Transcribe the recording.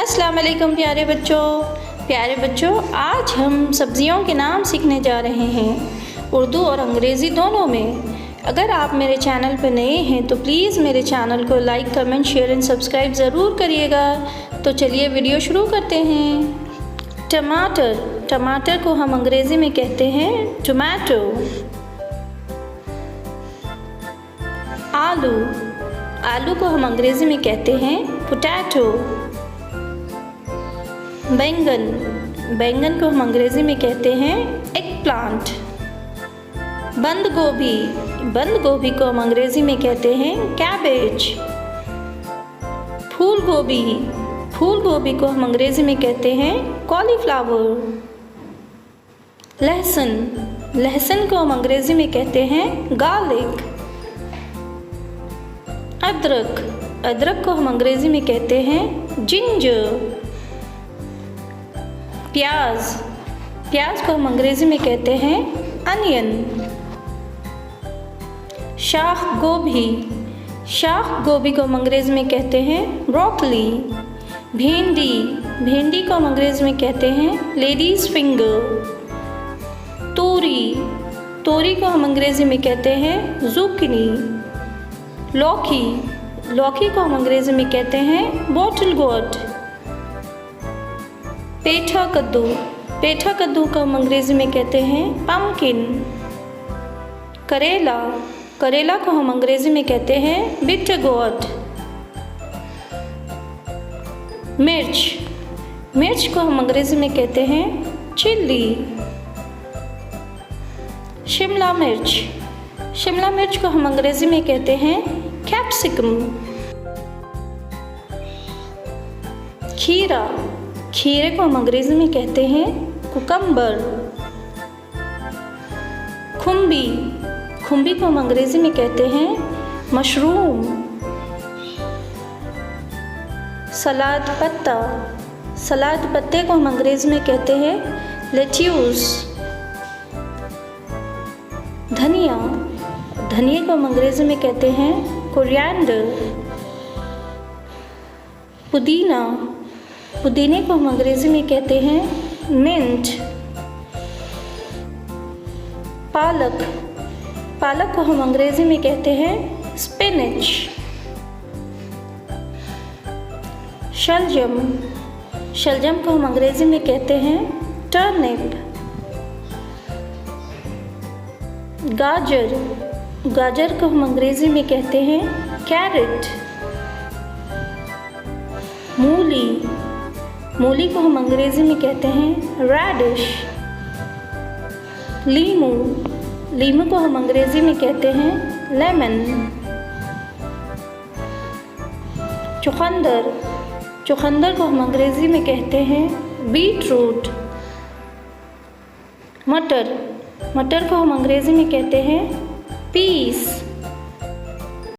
अस्सलाम वालेकुम प्यारे बच्चों, आज हम सब्जियों के नाम सीखने जा रहे हैं, उर्दू और अंग्रेज़ी दोनों में। अगर आप मेरे चैनल पर नए हैं तो प्लीज़ मेरे चैनल को like, comment, share and subscribe ज़रूर करिएगा। तो चलिए वीडियो शुरू करते हैं। टमाटर को हम अंग्रेज़ी में कहते हैं टोमेटो। आलू को हम अंग्रेज़ी में कहते हैं पोटैटो। बैंगन को हम अंग्रेज़ी में कहते हैं एग प्लांट। बंद गोभी को हम अंग्रेज़ी में कहते हैं कैबेज। फूल गोभी को हम अंग्रेज़ी में कहते हैं कॉलीफ्लावर। लहसुन को हम अंग्रेज़ी में कहते हैं गार्लिक। अदरक को हम अंग्रेज़ी में कहते हैं जिंजर। प्याज को हम अंग्रेज़ी में कहते हैं अनियन। शाख गोभी को हम अंग्रेज़ी में कहते हैं ब्रोकली। भिंडी को हम अंग्रेज़ी में कहते हैं लेडीज़ फिंगर। तोरी को हम अंग्रेज़ी में कहते हैं ज़ुकीनी। लौकी को हम अंग्रेज़ी में कहते हैं बॉटल गोर्ड। पेठा कद्दू को हम अंग्रेज़ी में कहते हैं पम्पकिन। करेला को हम अंग्रेज़ी में कहते हैं बिटर गोर्ड। मिर्च को हम अंग्रेज़ी में कहते हैं चिल्ली। शिमला मिर्च को हम अंग्रेज़ी में कहते हैं कैप्सिकम। खीरे को हम अंग्रेज़ी में कहते हैं कुकम्बर। खुम्बी को हम अंग्रेज़ी में कहते हैं मशरूम। सलाद पत्ते को हम अंग्रेज़ी में कहते हैं लेट्यूस। धनिया को हम अंग्रेज़ी में कहते हैं कोरिएंडर। पुदीने को हम अंग्रेज़ी में कहते हैं मिंट। पालक को हम अंग्रेज़ी में कहते हैं स्पिनच। शलजम को हम अंग्रेज़ी में कहते हैं टर्निप। गाजर को हम अंग्रेज़ी में कहते हैं कैरेट। मूली को हम अंग्रेज़ी में कहते हैं रेडिश। लीमू को हम अंग्रेज़ी में कहते हैं लेमन। चुकंदर को हम अंग्रेज़ी में कहते हैं बीटरूट। मटर को हम अंग्रेज़ी में कहते हैं पीस।